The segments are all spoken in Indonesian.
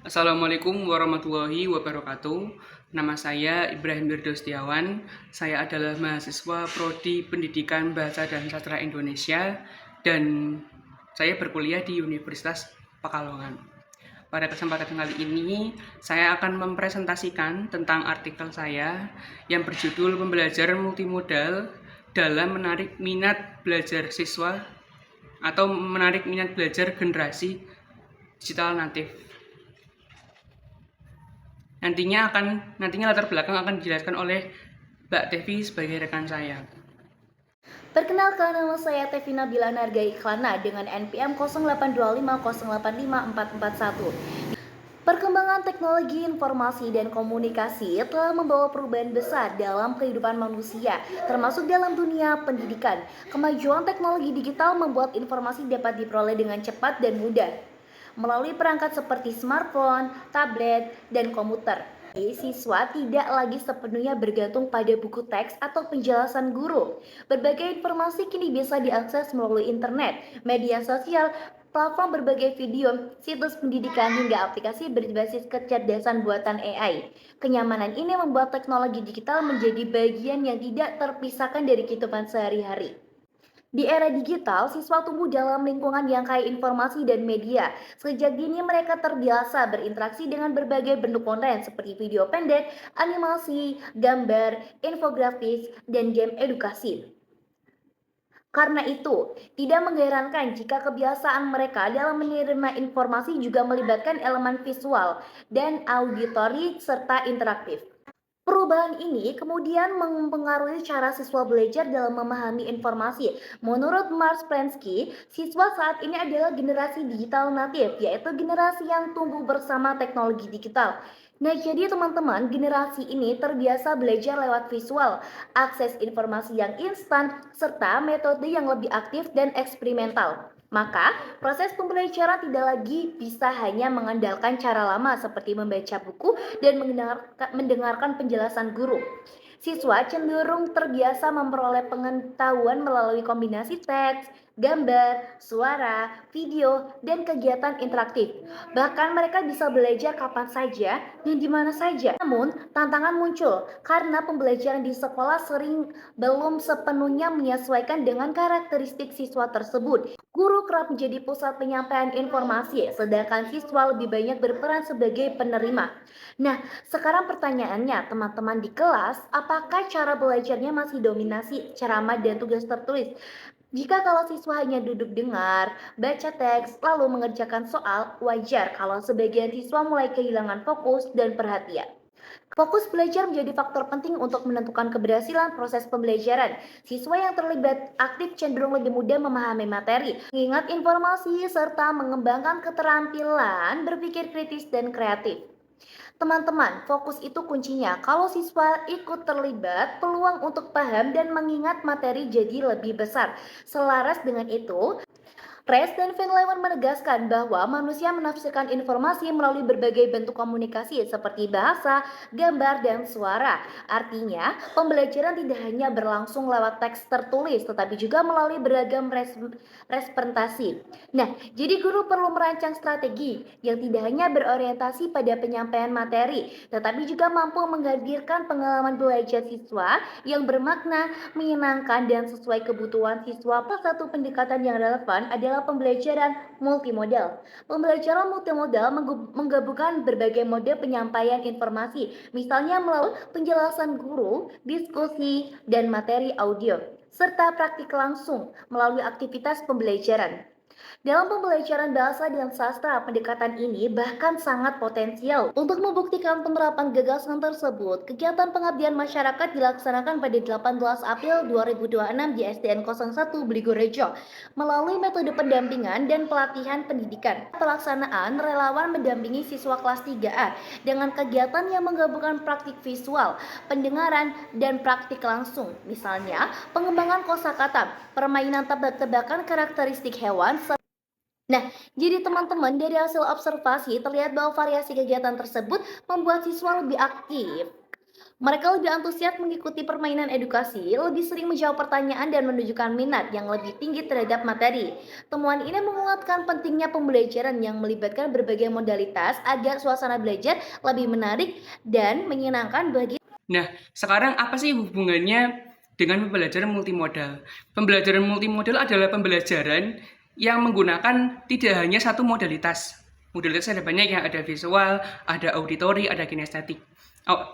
Assalamualaikum warahmatullahi wabarakatuh. Nama saya Ibrahim Wirdo Setiawan. Saya adalah mahasiswa Prodi Pendidikan Bahasa dan Sastra Indonesia dan saya berkuliah di Universitas Pekalongan. Pada kesempatan kali ini, saya akan mempresentasikan tentang artikel saya yang berjudul Pembelajaran Multimodal dalam menarik minat belajar siswa atau menarik minat belajar generasi digital natif. Nantinya latar belakang akan dijelaskan oleh Mbak Tevi sebagai rekan saya. Perkenalkan, nama saya Tevi Nabila Narga Iklana dengan NPM 0825085441. Perkembangan teknologi informasi dan komunikasi telah membawa perubahan besar dalam kehidupan manusia, termasuk dalam dunia pendidikan. Kemajuan teknologi digital membuat informasi dapat diperoleh dengan cepat dan mudah melalui perangkat seperti smartphone, tablet, dan komputer. Siswa tidak lagi sepenuhnya bergantung pada buku teks atau penjelasan guru. Berbagai informasi kini bisa diakses melalui internet, media sosial, platform berbagai video, situs pendidikan, hingga aplikasi berbasis kecerdasan buatan AI. Kenyamanan ini membuat teknologi digital menjadi bagian yang tidak terpisahkan dari kehidupan sehari-hari. Di era digital, siswa tumbuh dalam lingkungan yang kaya informasi dan media. Sejak dini mereka terbiasa berinteraksi dengan berbagai bentuk konten seperti video pendek, animasi, gambar, infografis, dan game edukasi. Karena itu, tidak mengherankan jika kebiasaan mereka dalam menerima informasi juga melibatkan elemen visual dan auditori serta interaktif. Perubahan ini kemudian mempengaruhi cara siswa belajar dalam memahami informasi. Menurut Mars Prensky, siswa saat ini adalah generasi digital natif, yaitu generasi yang tumbuh bersama teknologi digital. Nah, jadi teman-teman, generasi ini terbiasa belajar lewat visual, akses informasi yang instan, serta metode yang lebih aktif dan eksperimental. Maka, proses pembelajaran tidak lagi bisa hanya mengandalkan cara lama seperti membaca buku dan mendengarkan penjelasan guru. Siswa cenderung terbiasa memperoleh pengetahuan melalui kombinasi teks, gambar, suara, video, dan kegiatan interaktif. Bahkan mereka bisa belajar kapan saja dan di mana saja. Namun, tantangan muncul karena pembelajaran di sekolah sering belum sepenuhnya menyesuaikan dengan karakteristik siswa tersebut. Guru kerap menjadi pusat penyampaian informasi, sedangkan siswa lebih banyak berperan sebagai penerima. Nah, sekarang pertanyaannya, teman-teman di kelas, apakah cara belajarnya masih dominasi ceramah dan tugas tertulis? Jika kalau siswa hanya duduk dengar, baca teks, lalu mengerjakan soal, wajar kalau sebagian siswa mulai kehilangan fokus dan perhatian. Fokus belajar menjadi faktor penting untuk menentukan keberhasilan proses pembelajaran. Siswa yang terlibat aktif cenderung lebih mudah memahami materi, mengingat informasi, serta mengembangkan keterampilan berpikir kritis dan kreatif. Teman-teman, fokus itu kuncinya. Kalau siswa ikut terlibat, peluang untuk paham dan mengingat materi jadi lebih besar. Selaras dengan itu, Reis dan Van Leeuwen menegaskan bahwa manusia menafsirkan informasi melalui berbagai bentuk komunikasi seperti bahasa, gambar, dan suara. Artinya, pembelajaran tidak hanya berlangsung lewat teks tertulis, tetapi juga melalui beragam representasi. Nah, jadi guru perlu merancang strategi yang tidak hanya berorientasi pada penyampaian materi, tetapi juga mampu menghadirkan pengalaman belajar siswa yang bermakna, menyenangkan, dan sesuai kebutuhan siswa. Salah satu pendekatan yang relevan adalah pembelajaran multimodal. Pembelajaran multimodal menggabungkan berbagai mode penyampaian informasi, misalnya melalui penjelasan guru, diskusi, dan materi audio, serta praktik langsung melalui aktivitas pembelajaran. Dalam pembelajaran bahasa dan sastra, pendekatan ini bahkan sangat potensial. Untuk membuktikan penerapan gagasan tersebut, kegiatan pengabdian masyarakat dilaksanakan pada 18 April 2026 di SDN 01 Bligorejo melalui metode pendampingan dan pelatihan pendidikan. Pelaksanaan relawan mendampingi siswa kelas 3A dengan kegiatan yang menggabungkan praktik visual, pendengaran, dan praktik langsung. Misalnya, pengembangan kosakata, permainan tebak-tebakan karakteristik hewan. Nah, jadi teman-teman dari hasil observasi terlihat bahwa variasi kegiatan tersebut membuat siswa lebih aktif, Mereka lebih antusias mengikuti permainan edukasi, lebih sering menjawab pertanyaan dan menunjukkan minat yang lebih tinggi terhadap materi. Temuan ini menguatkan pentingnya pembelajaran yang melibatkan berbagai modalitas agar suasana belajar lebih menarik dan menyenangkan bagi. Nah, sekarang apa sih hubungannya dengan pembelajaran multimodal? Pembelajaran multimodal adalah pembelajaran yang menggunakan tidak hanya satu modalitas. Modalitas ada banyak, yang ada visual, ada auditori, ada kinestetik.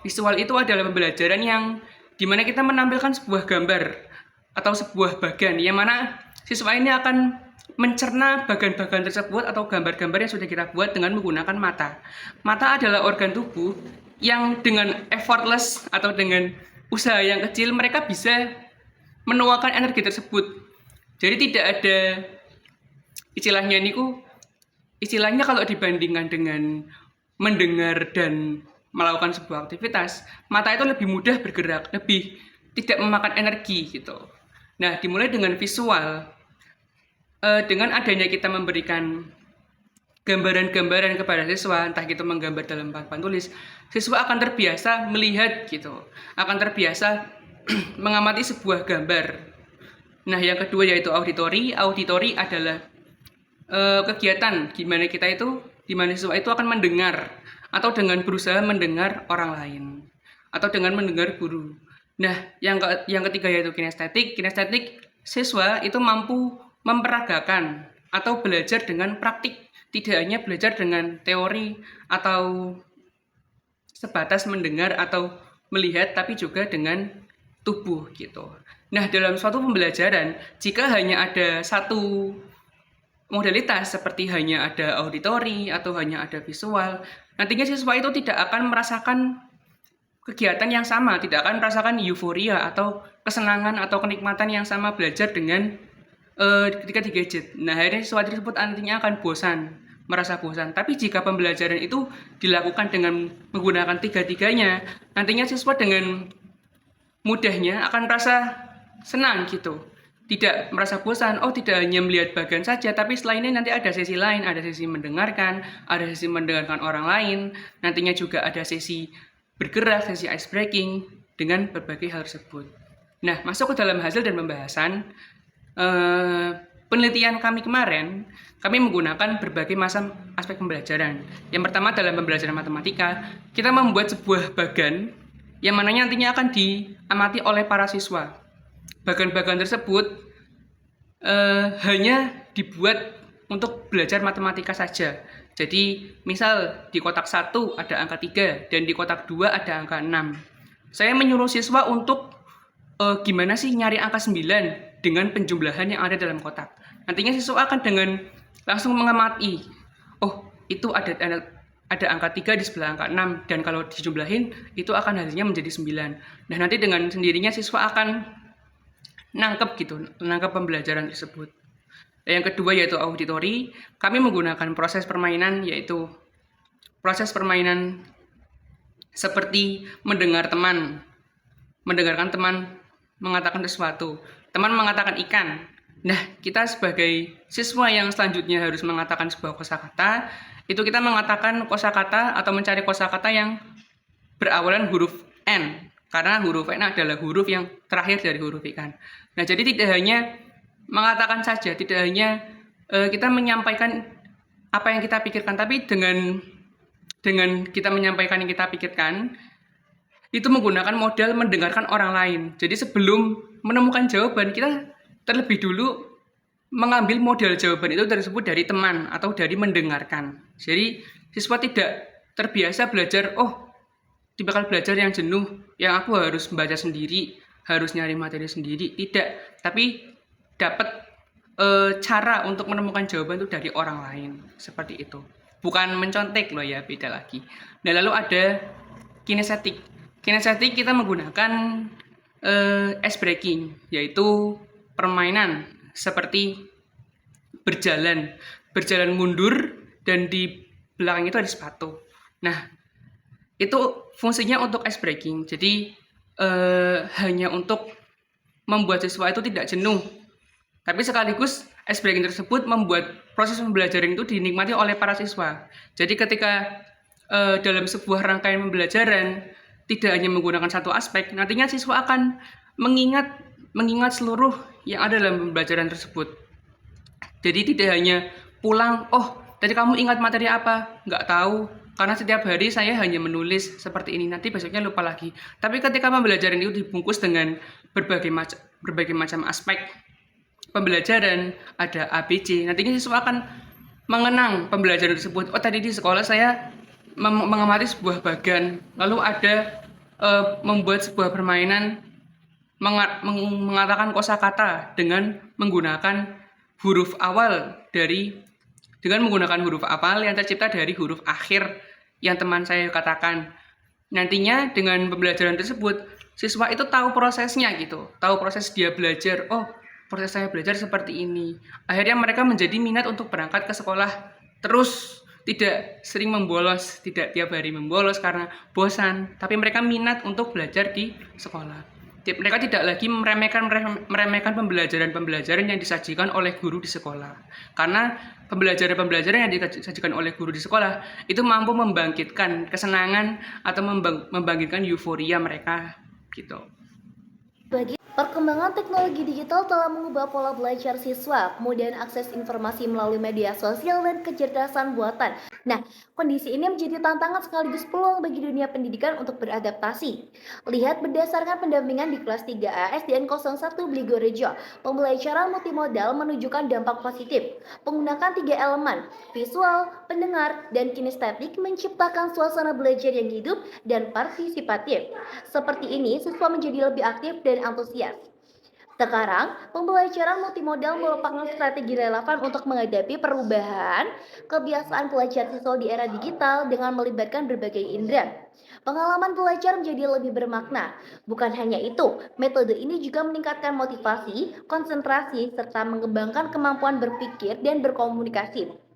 Visual itu adalah pembelajaran yang dimana kita menampilkan sebuah gambar atau sebuah bagan, yang mana siswa ini akan mencerna bagan-bagan tersebut atau gambar-gambar yang sudah kita buat dengan menggunakan mata. Mata adalah organ tubuh yang dengan effortless atau dengan usaha yang kecil mereka bisa menuangkan energi tersebut. Jadi tidak ada istilahnya kalau dibandingkan dengan mendengar dan melakukan sebuah aktivitas, mata itu lebih mudah bergerak, lebih tidak memakan energi gitu. Nah, dimulai dengan visual. Dengan adanya kita memberikan gambaran-gambaran kepada siswa, entah itu menggambar dalam papan tulis, siswa akan terbiasa melihat gitu, akan terbiasa mengamati sebuah gambar. Nah, yang kedua yaitu auditori. Auditori adalah kegiatan di mana siswa itu akan mendengar atau dengan berusaha mendengar orang lain atau dengan mendengar guru. Nah, yang ketiga yaitu kinestetik. Kinestetik, siswa itu mampu memperagakan atau belajar dengan praktik, tidak hanya belajar dengan teori atau sebatas mendengar atau melihat, tapi juga dengan tubuh gitu. Nah, dalam suatu pembelajaran, jika hanya ada satu modalitas seperti hanya ada auditori atau hanya ada visual, nantinya siswa itu tidak akan merasakan kegiatan yang sama, tidak akan merasakan euforia atau kesenangan atau kenikmatan yang sama belajar dengan ketika di gadget. Nah, akhirnya siswa tersebut nantinya akan merasa bosan. Tapi jika pembelajaran itu dilakukan dengan menggunakan tiga-tiganya, nantinya siswa dengan mudahnya akan merasa senang gitu. Tidak merasa bosan, tidak hanya melihat bagian saja, tapi setelah ini nanti ada sesi lain, ada sesi mendengarkan orang lain, nantinya juga ada sesi bergerak, sesi ice breaking, dengan berbagai hal tersebut. Nah, masuk ke dalam hasil dan pembahasan, penelitian kami kemarin, kami menggunakan berbagai macam aspek pembelajaran. Yang pertama dalam pembelajaran matematika, kita membuat sebuah bagan, yang mana nantinya akan diamati oleh para siswa. Bagan-bagan tersebut hanya dibuat untuk belajar matematika saja. Jadi misal di kotak 1 ada angka 3 dan di kotak 2 ada angka 6. Saya menyuruh siswa untuk gimana sih nyari angka 9 dengan penjumlahan yang ada dalam kotak. Nantinya siswa akan dengan langsung mengamati, itu ada angka 3 di sebelah angka 6, dan kalau dijumlahin itu akan hasilnya menjadi 9. Nah, nanti dengan sendirinya siswa akan nangkep pembelajaran tersebut. Yang kedua yaitu auditori. Kami menggunakan proses permainan, yaitu proses permainan seperti mendengarkan teman mengatakan sesuatu. Teman mengatakan ikan. Nah, kita sebagai siswa yang selanjutnya harus mengatakan sebuah kosakata, itu kita mengatakan kosakata atau mencari kosakata yang berawalan huruf N. Karena huruf N adalah huruf yang terakhir dari huruf ikan. Nah, jadi tidak hanya mengatakan saja, tidak hanya kita menyampaikan apa yang kita pikirkan, tapi dengan kita menyampaikan yang kita pikirkan, itu menggunakan modal mendengarkan orang lain. Jadi sebelum menemukan jawaban, kita terlebih dulu mengambil modal jawaban itu tersebut dari teman atau dari mendengarkan. Jadi siswa tidak terbiasa belajar, bakal belajar yang jenuh, yang aku harus membaca sendiri, harus nyari materi sendiri. Tidak, tapi dapat cara untuk menemukan jawaban itu dari orang lain, seperti itu. Bukan mencontek loh ya, beda lagi. Nah, lalu ada kinestetik. Kinestetik kita menggunakan ice breaking, yaitu permainan seperti berjalan mundur, dan di belakang itu ada sepatu. Nah, itu fungsinya untuk ice breaking. Jadi hanya untuk membuat siswa itu tidak jenuh, tapi sekaligus ice breaking tersebut membuat proses pembelajaran itu dinikmati oleh para siswa. Jadi ketika dalam sebuah rangkaian pembelajaran tidak hanya menggunakan satu aspek, nantinya siswa akan mengingat seluruh yang ada dalam pembelajaran tersebut. Jadi tidak hanya pulang, oh tadi kamu ingat materi apa? Nggak tahu, karena setiap hari saya hanya menulis seperti ini, nanti besoknya lupa lagi. Tapi ketika pembelajaran itu dibungkus dengan berbagai macam aspek pembelajaran, ada ABC, nantinya siswa akan mengenang pembelajaran tersebut. Oh tadi di sekolah saya mengamati sebuah bagan, lalu ada membuat sebuah permainan mengatakan kosakata dengan menggunakan huruf awal yang tercipta dari huruf akhir yang teman saya katakan. Nantinya dengan pembelajaran tersebut, siswa itu tahu prosesnya gitu, tahu proses dia belajar. Oh, proses saya belajar seperti ini. Akhirnya mereka menjadi minat untuk berangkat ke sekolah terus, tidak sering membolos, tidak tiap hari membolos karena bosan, tapi mereka minat untuk belajar di sekolah. Mereka tidak lagi meremehkan pembelajaran yang disajikan oleh guru di sekolah. Karena pembelajaran yang disajikan oleh guru di sekolah itu mampu membangkitkan kesenangan atau membangkitkan euforia mereka gitu. Perkembangan teknologi digital telah mengubah pola belajar siswa, kemudian akses informasi melalui media sosial dan kecerdasan buatan. Nah, kondisi ini menjadi tantangan sekaligus peluang bagi dunia pendidikan untuk beradaptasi. Lihat berdasarkan pendampingan di kelas 3A SDN 01 Bligorejo, pembelajaran multimodal menunjukkan dampak positif. Menggunakan 3 elemen, visual, pendengar, dan kinestetik menciptakan suasana belajar yang hidup dan partisipatif. Seperti ini, siswa menjadi lebih aktif dan antusias. Sekarang, pembelajaran multimodal merupakan strategi relevan untuk menghadapi perubahan kebiasaan belajar siswa di era digital dengan melibatkan berbagai indera. Pengalaman belajar menjadi lebih bermakna. Bukan hanya itu, metode ini juga meningkatkan motivasi, konsentrasi, serta mengembangkan kemampuan berpikir dan berkomunikasi.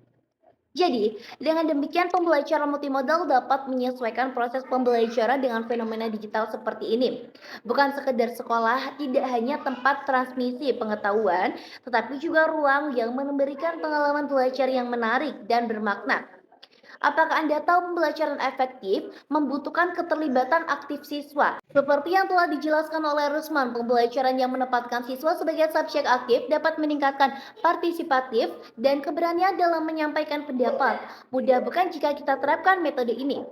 Jadi, dengan demikian pembelajaran multimodal dapat menyesuaikan proses pembelajaran dengan fenomena digital seperti ini. Bukan sekedar sekolah, tidak hanya tempat transmisi pengetahuan, tetapi juga ruang yang memberikan pengalaman belajar yang menarik dan bermakna. Apakah Anda tahu pembelajaran efektif membutuhkan keterlibatan aktif siswa? Seperti yang telah dijelaskan oleh Rusman, pembelajaran yang menempatkan siswa sebagai subjek aktif dapat meningkatkan partisipatif dan keberanian dalam menyampaikan pendapat. Mudah bukan jika kita terapkan metode ini?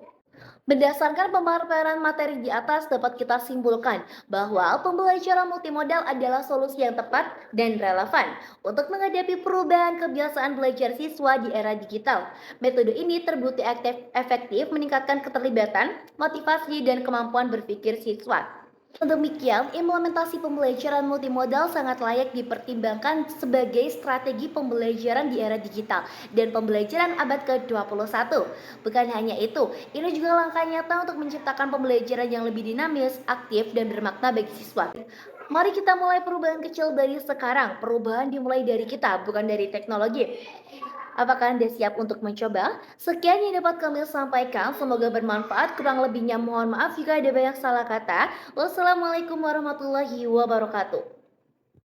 Berdasarkan pemaparan materi di atas dapat kita simpulkan bahwa pembelajaran multimodal adalah solusi yang tepat dan relevan untuk menghadapi perubahan kebiasaan belajar siswa di era digital. Metode ini terbukti efektif meningkatkan keterlibatan, motivasi, dan kemampuan berpikir siswa. Demikian, implementasi pembelajaran multimodal sangat layak dipertimbangkan sebagai strategi pembelajaran di era digital dan pembelajaran abad ke-21. Bukan hanya itu, ini juga langkah nyata untuk menciptakan pembelajaran yang lebih dinamis, aktif, dan bermakna bagi siswa. Mari kita mulai perubahan kecil dari sekarang. Perubahan dimulai dari kita, bukan dari teknologi. Apakah Anda siap untuk mencoba? Sekian yang dapat kami sampaikan, semoga bermanfaat. Kurang lebihnya mohon maaf jika ada banyak salah kata. Wassalamualaikum warahmatullahi wabarakatuh.